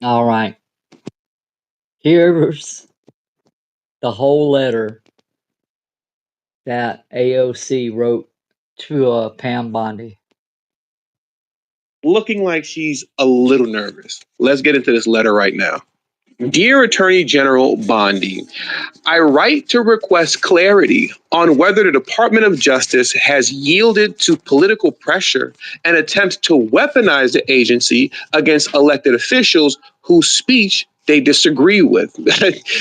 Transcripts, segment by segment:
All right. Here's the whole letter that AOC wrote to Pam Bondi. Looking like she's a little nervous. Let's get into this letter right now. Dear Attorney General Bondi, I write to request clarity on whether the Department of Justice has yielded to political pressure and attempts to weaponize the agency against elected officials whose speech they disagree with.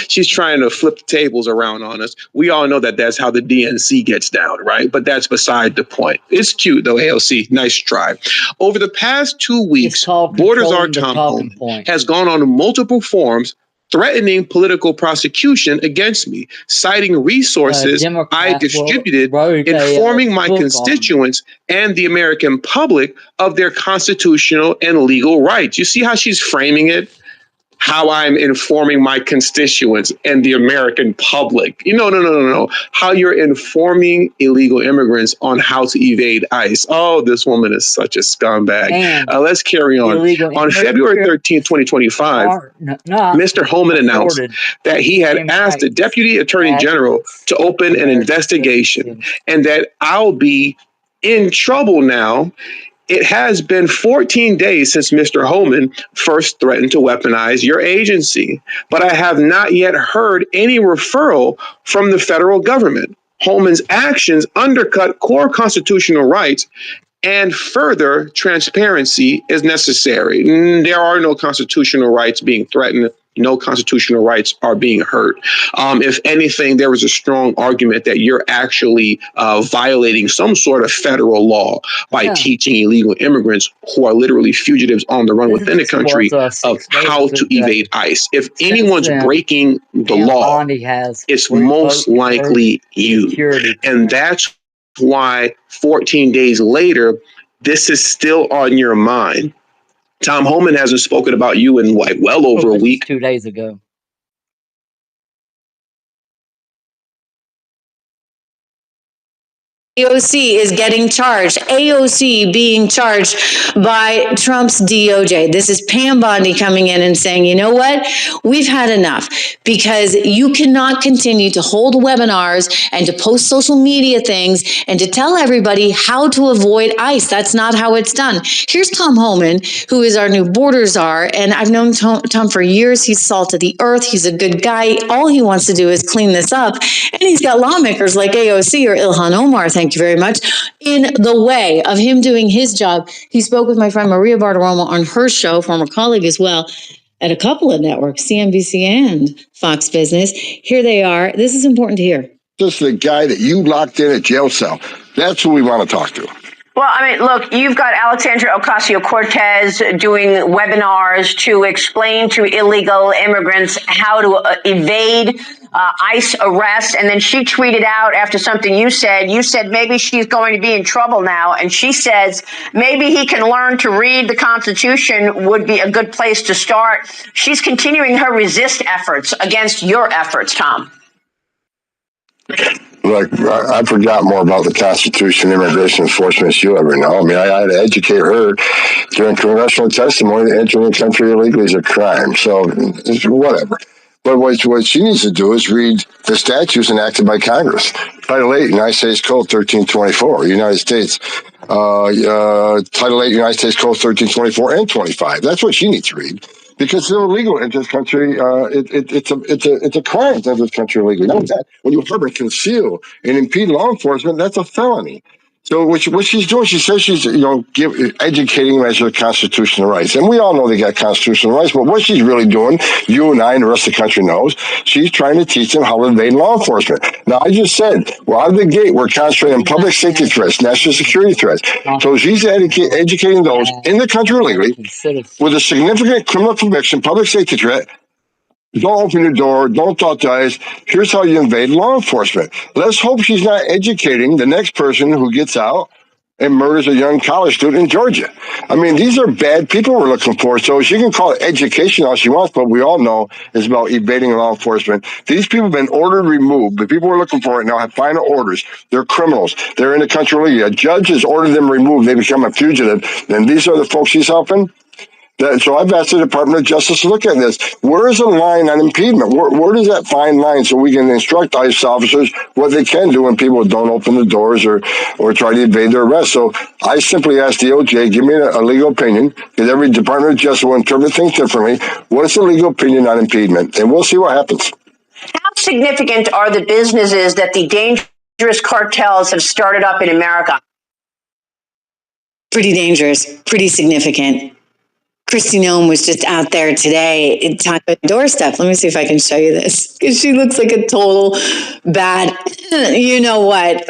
She's trying to flip the tables around on us. We all know that that's how the DNC gets down, right? But that's beside the point. It's cute, though, AOC. Nice try. Over the past 2 weeks, Borders Our Tom Home has gone on multiple forums threatening political prosecution against me, citing resources I distributed, informing my constituents and the American public of their constitutional and legal rights. You see how she's framing it? How I'm informing my constituents and the American public. No. How you're informing illegal immigrants on how to evade ICE. Oh, this woman is such a scumbag. Let's carry on. On February 13th, 2025, Mr. Holman announced that he had asked the Deputy Attorney General to open an investigation and that I'll be in trouble now. It has been 14 days since Mr. Holman first threatened to weaponize your agency, but I have not yet heard any referral from the federal government. Holman's actions undercut core constitutional rights, and further transparency is necessary. There are no constitutional rights being threatened. No constitutional rights are being hurt. If anything, there was a strong argument that you're actually violating some sort of federal law by teaching illegal immigrants who are literally fugitives on the run within the country of how to evade ICE. If anyone's breaking the law, it's most likely you. And that's why 14 days later, this is still on your mind. Tom Holman hasn't spoken about you in well over a week. 2 days ago. AOC is getting charged. AOC being charged by Trump's DOJ. This is Pam Bondi coming in and saying, you know what? We've had enough because you cannot continue to hold webinars and to post social media things and to tell everybody how to avoid ICE. That's not how it's done. Here's Tom Holman, who is our new border czar. And I've known Tom for years. He's salt of the earth. He's a good guy. All he wants to do is clean this up. And he's got lawmakers like AOC or Ilhan Omar, thank you very much, in the way of him doing his job. He spoke with my friend Maria Bartiromo on her show, former colleague as well, at a couple of networks, CNBC and Fox Business. Here they are. This is important to hear. This is the guy that you locked in a jail cell. That's who we want to talk to. Well, I mean, look, you've got Alexandria Ocasio-Cortez doing webinars to explain to illegal immigrants how to evade ICE arrest. And then she tweeted out after something you said maybe she's going to be in trouble now. And she says maybe he can learn to read the Constitution would be a good place to start. She's continuing her resist efforts against your efforts, Tom. Look, I forgot more about the Constitution and immigration enforcement as you ever know. I mean, I had to educate her during congressional testimony that entering the country illegally is a crime. So, whatever. But what she needs to do is read the statutes enacted by Congress. Title 8, United States Code 1324, United States. Title 8, United States Code 1324 and 25. That's what she needs to read. Because it's illegal in this country. It's a crime to have this country illegally. Not that when you harbor, conceal, and impede law enforcement, that's a felony. So what she's doing, she says she's educating them as their constitutional rights, and we all know they got constitutional rights. But what she's really doing, you and I and the rest of the country knows, she's trying to teach them how to evade law enforcement. Now, I just said, well, out of the gate, we're concentrating on public safety threats, national security threats. So she's educating those in the country illegally with a significant criminal conviction, public safety threat. Don't open your door. Don't talk to ICE. Here's how you invade law enforcement. Let's hope she's not educating the next person who gets out and murders a young college student in Georgia. I mean, these are bad people we're looking for. So she can call it education all she wants, but we all know it's about evading law enforcement. These people have been ordered removed. The people we're looking for right now have final orders. They're criminals. They're in the country illegally. A judge has ordered them removed. They become a fugitive. And these are the folks she's helping. So I've asked the Department of Justice to look at this. Where is the line on impediment? Where does that fine line so we can instruct ICE officers what they can do when people don't open the doors or try to evade their arrest? So I simply asked DOJ, give me a legal opinion, because every Department of Justice will interpret things differently. What is the legal opinion on impediment? And we'll see what happens. How significant are the businesses that the dangerous cartels have started up in America? Pretty dangerous, pretty significant. Kristi Noem was just out there today talking about doorstep. Let me see if I can show you this, because she looks like a total bad, you know what,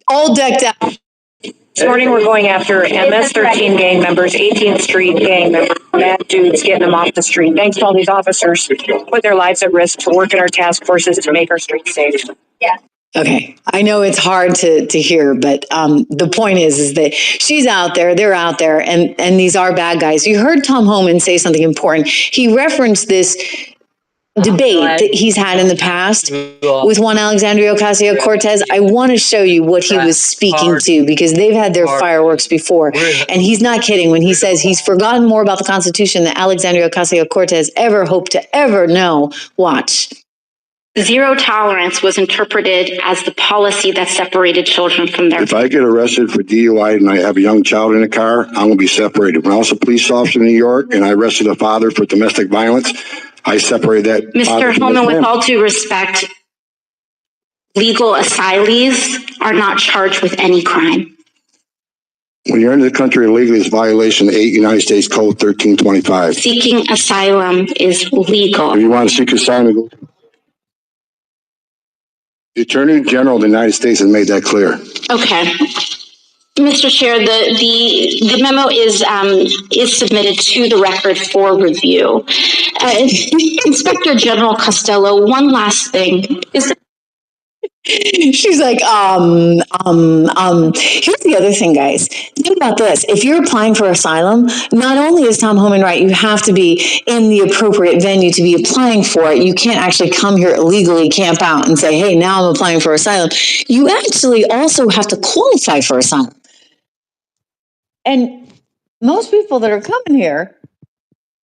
all decked out. This morning we're going after MS-13 gang members, 18th Street gang members, mad dudes, getting them off the street. Thanks to all these officers who put their lives at risk to work in our task forces to make our streets safe. Yeah. Okay, I know it's hard to hear, but the point is that she's out there, they're out there, and these are bad guys. You heard Tom Homan say something important. He referenced this debate that he's had in the past with Juan Alexandria Ocasio-Cortez. I want to show you what he was speaking to, because they've had their fireworks before, and he's not kidding when he says he's forgotten more about the Constitution than Alexandria Ocasio-Cortez ever hoped to ever know. Watch. Zero tolerance was interpreted as the policy that separated children from their. If I get arrested for DUI and I have a young child in the car, I'm going to be separated. When I was a police officer in New York and I arrested a father for domestic violence, I separated that. Mr. Holman, with all due respect, legal asylees are not charged with any crime. When you're in the country illegally, it's violation of 8 United States Code 1325. Seeking asylum is legal. If you want to seek asylum, the Attorney General of the United States has made that clear. Okay. Mr. Chair, the memo is submitted to the record for review. Inspector General Costello, one last thing. She's like, here's the other thing, guys. Think about this. If you're applying for asylum, not only is Tom Homan right, you have to be in the appropriate venue to be applying for it. You can't actually come here illegally, camp out, and say, hey, now I'm applying for asylum. You actually also have to qualify for asylum. And most people that are coming here,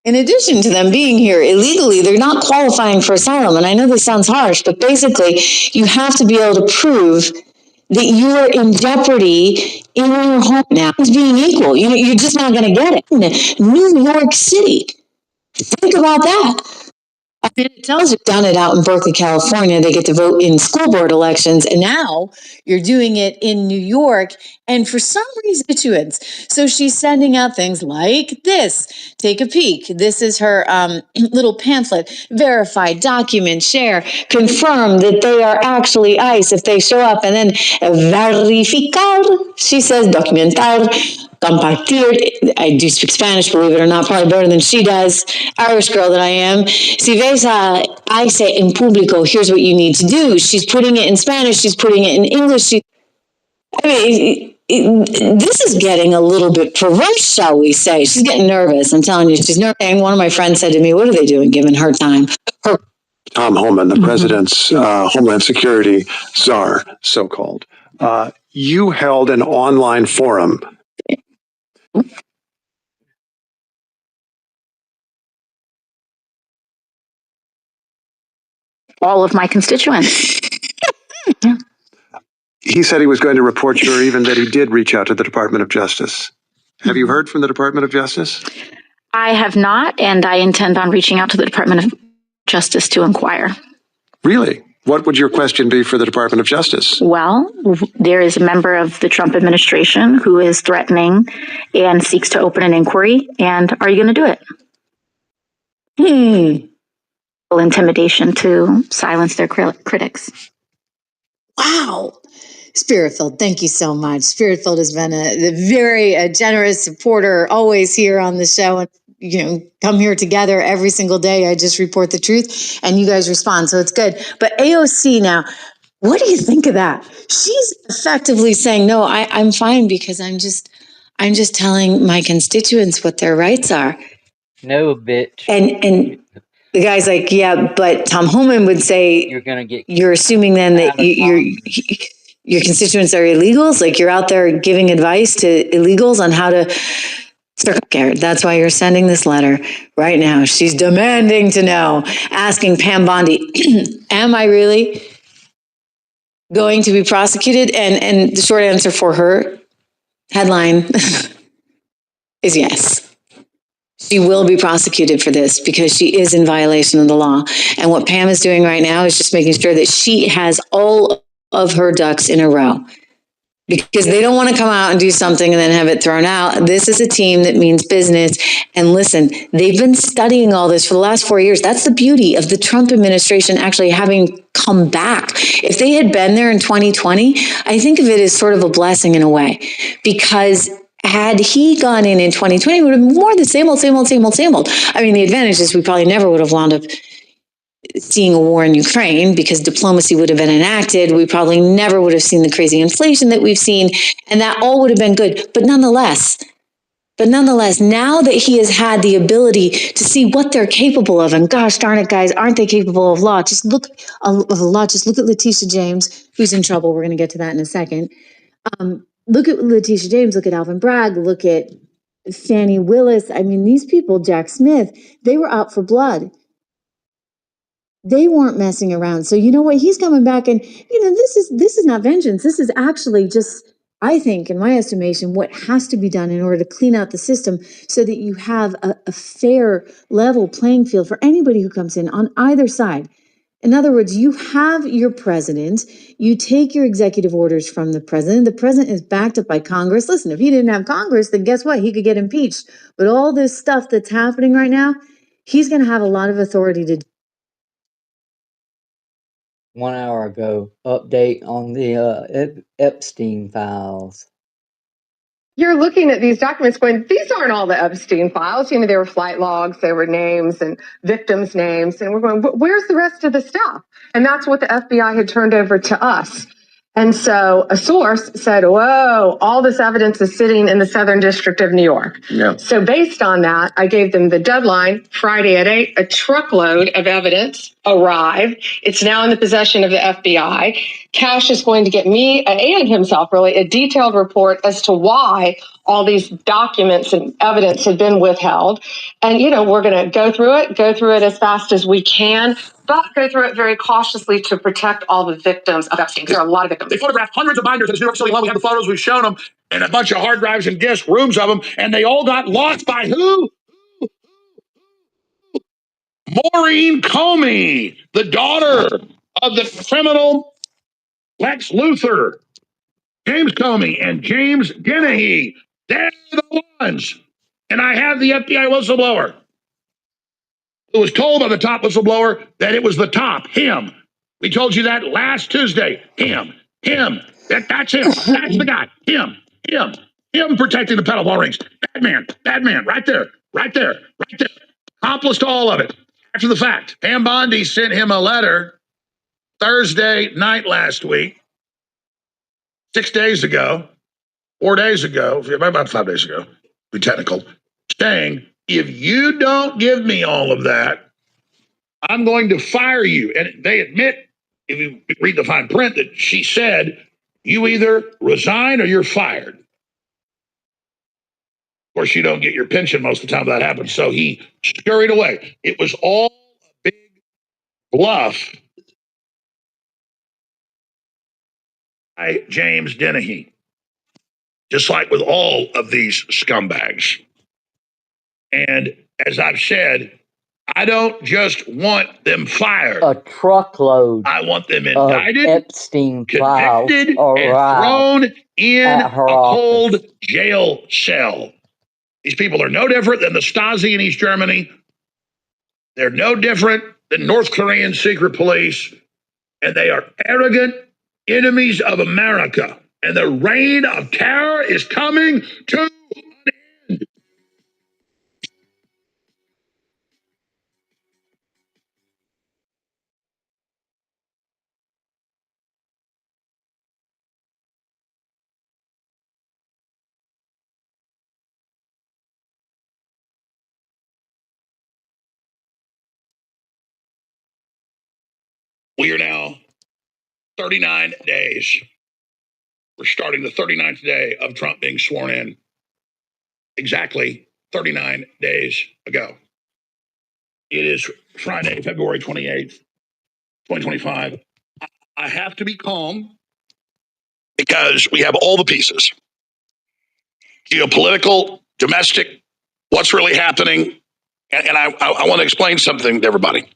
in addition to them being here illegally, they're not qualifying for asylum. And I know this sounds harsh, but basically you have to be able to prove that you're in jeopardy in your home now as being equal. You know, you're just not going to get it. New York City. Think about that. I mean, it tells you done it out in Berkeley, California. They get to vote in school board elections. And now you're doing it in New York. And for some reason, constituents. So she's sending out things like this. Take a peek. This is her little pamphlet. Verify, document, share, confirm that they are actually ICE if they show up. And then verificar. She says documentar. Compartir. I do speak Spanish, believe it or not, probably better than she does. Irish girl that I am. Si ves a ICE en público, here's what you need to do. She's putting it in Spanish. She's putting it in English. This is getting a little bit perverse, shall we say. She's getting nervous. I'm telling you, she's nervous. And one of my friends said to me, what are they doing giving her time? Tom Homan, the president's Homeland Security czar, so-called. You held an online forum. All of my constituents. He said he was going to report you, or even that he did reach out to the Department of Justice. Have you heard from the Department of Justice? I have not, and I intend on reaching out to the Department of Justice to inquire. Really? What would your question be for the Department of Justice? Well, there is a member of the Trump administration who is threatening and seeks to open an inquiry. And are you going to do it? Intimidation to silence their critics. Wow. Spiritfield, thank you so much. Spiritfield has been a very generous supporter, always here on the show. And, you know, come here together every single day. I just report the truth and you guys respond. So it's good. But AOC now, what do you think of that? She's effectively saying, no, I'm fine because I'm just telling my constituents what their rights are. No, bitch. And the guy's like, yeah, but Tom Homan would say, you're assuming then that your constituents are illegals? Like you're out there giving advice to illegals on how to Garrett, that's why you're sending this letter right now. She's demanding to know, asking Pam Bondi, am I really going to be prosecuted? And the short answer for her headline is yes. She will be prosecuted for this because she is in violation of the law. And what Pam is doing right now is just making sure that she has all of her ducks in a row, because they don't want to come out and do something and then have it thrown out. This is a team that means business. And listen, they've been studying all this for the last 4 years. That's the beauty of the Trump administration actually having come back. If they had been there in 2020, I think of it as sort of a blessing in a way, because had he gone in 2020, it would have been more the same old, same old, same old, same old. I mean, the advantage is we probably never would have wound up seeing a war in Ukraine because diplomacy would have been enacted. We probably never would have seen the crazy inflation that we've seen, and that all would have been good. But nonetheless, now that he has had the ability to see what they're capable of, and gosh darn it, guys, aren't they capable of law? Just look of law. Just look at Letitia James, who's in trouble. We're going to get to that in a second. Look at Letitia James. Look at Alvin Bragg. Look at Fannie Willis. I mean, these people, Jack Smith, they were out for blood. They weren't messing around. So you know what? He's coming back, and this is not vengeance. This is actually just, I think, in my estimation, what has to be done in order to clean out the system so that you have a fair, level playing field for anybody who comes in on either side. In other words, you have your president, you take your executive orders from the president is backed up by Congress. Listen, if he didn't have Congress, then guess what? He could get impeached. But all this stuff that's happening right now, he's going to have a lot of authority to do. 1 hour ago, update on the Epstein files. You're looking at these documents going, these aren't all the Epstein files. There were flight logs, there were names and victims' names. And we're going, where's the rest of the stuff? And that's what the FBI had turned over to us. And so a source said, whoa, all this evidence is sitting in the Southern District of New York. Yeah. So based on that, I gave them the deadline, Friday at 8, a truckload of evidence arrived. It's now in the possession of the FBI. Cash is going to get me and himself really a detailed report as to why all these documents and evidence had been withheld. And, we're going to go through it as fast as we can, but go through it very cautiously to protect all the victims of Epstein. There are a lot of victims. They photographed hundreds of binders at his New York City home. We have the photos. We've shown them, and a bunch of hard drives and disks, rooms of them, and they all got lost by who? Maureen Comey, the daughter of the criminal Lex Luthor. James Comey and James Dennehy. They're the ones. And I have the FBI whistleblower who was told by the top whistleblower that it was the top, him. We told you that last Tuesday. Him. That's him. That's the guy. Him protecting the pedophile rings. Bad man, right there. Accomplice to all of it. After the fact, Pam Bondi sent him a letter Thursday night last week, 6 days ago, 4 days ago, about 5 days ago, to be technical, saying, if you don't give me all of that, I'm going to fire you. And they admit, if you read the fine print, that she said, you either resign or you're fired. Of course, you don't get your pension most of the time that happens. So he scurried away. It was all a big bluff by James Dennehy, just like with all of these scumbags. And as I've said, I don't just want them fired. A truckload. I want them indicted, Epstein convicted, and thrown in a cold jail cell. These people are no different than the Stasi in East Germany. They're no different than North Korean secret police. And they are arrogant enemies of America. And the reign of terror is coming to an end. We are now 39 days. We're starting the 39th day of Trump being sworn in. Exactly 39 days ago. It is Friday, February 28th, 2025. I have to be calm because we have all the pieces. Geopolitical, domestic, what's really happening. And I want to explain something to everybody.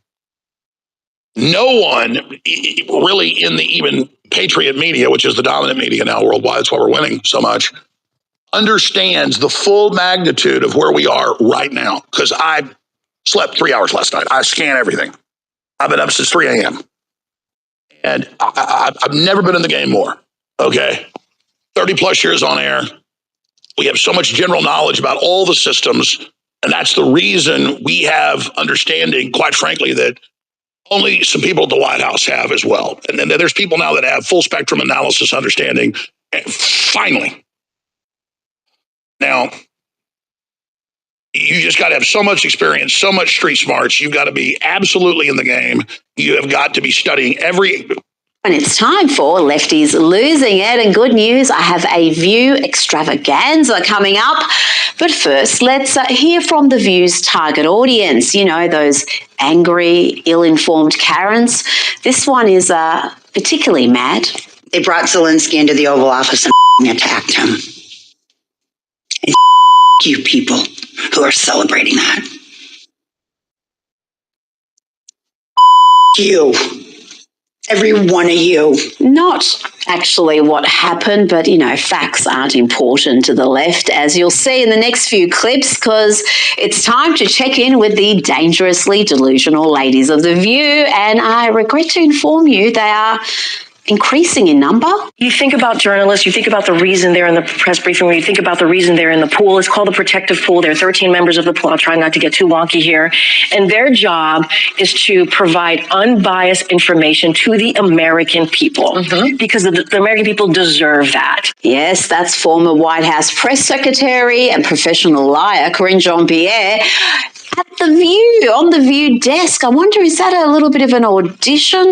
No one really in the even patriot media, which is the dominant media now worldwide, that's why we're winning so much, understands the full magnitude of where we are right now. Because I slept 3 hours last night. I scan everything. I've been up since 3 a.m. And I've never been in the game more. Okay. 30 plus years on air. We have so much general knowledge about all the systems. And that's the reason we have understanding, quite frankly, that only some people at the White House have as well. And then there's people now that have full spectrum analysis understanding. And finally. Now, you just got to have so much experience, so much street smarts. You've got to be absolutely in the game. You have got to be studying every... And it's time for Lefties Losing It. And good news, I have a View extravaganza coming up. But first, let's hear from the View's target audience. You know, those angry, ill-informed Karens. This one is particularly mad. They brought Zelensky into the Oval Office and attacked him. And you people who are celebrating that. You. Every one of you. Not actually what happened, but, you know, facts aren't important to the left, as you'll see in the next few clips, because it's time to check in with the dangerously delusional ladies of The View, and I regret to inform you they are increasing in number. You think about journalists, you think about the reason they're in the press briefing, or you think about the reason they're in the pool. It's called the protective pool. There are 13 members of the pool. I'll try not to get too wonky here. And their job is to provide unbiased information to the American people, because the American people deserve that. Yes, that's former White House press secretary and professional liar Karine Jean-Pierre at The View, on The View desk. I wonder, is that a little bit of an audition?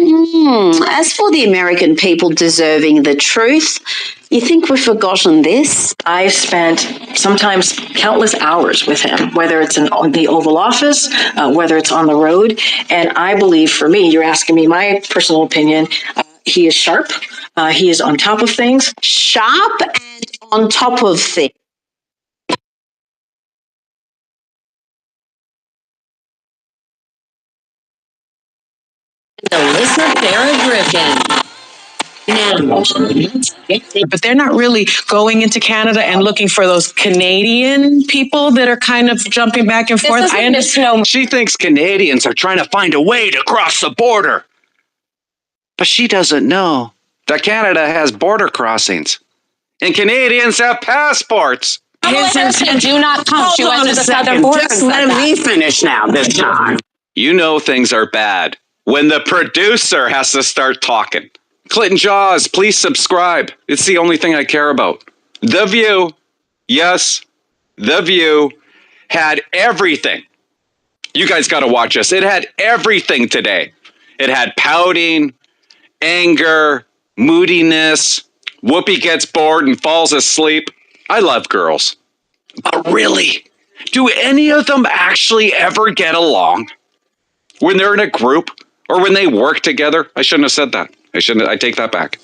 As for the American people deserving the truth, you think we've forgotten this? I've spent sometimes countless hours with him, whether it's in the Oval Office, whether it's on the road. And I believe, for me, you're asking me my personal opinion, he is sharp. He is on top of things. Sharp and on top of things. Alyssa Farah Griffin. But they're not really going into Canada and looking for those Canadian people that are kind of jumping back and forth. I understand. She thinks Canadians are trying to find a way to cross the border. But she doesn't know that Canada has border crossings. And Canadians have passports. His intent do not come. She went to the southern border. Just let me finish now this time. You know things are bad when the producer has to start talking. Clinton Jaws, please subscribe. It's the only thing I care about. The View, yes, The View had everything. You guys got to watch us. It had everything today. It had pouting, anger, moodiness. Whoopi gets bored and falls asleep. I love girls. But really, do any of them actually ever get along? When they're in a group or when they work together? I shouldn't have said that. I take that back.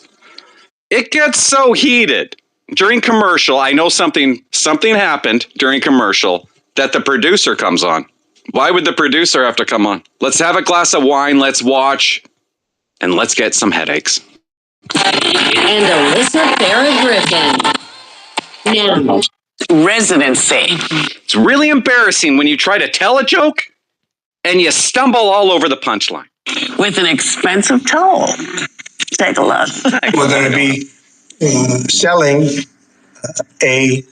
It gets so heated during commercial. I know something happened during commercial that the producer comes on. Why would the producer have to come on? Let's have a glass of wine. Let's watch. And let's get some headaches. And Alyssa Farah Griffin. Now. Residency. It's really embarrassing when you try to tell a joke and you stumble all over the punchline. With an expensive toll. Take a look. We're going to be selling a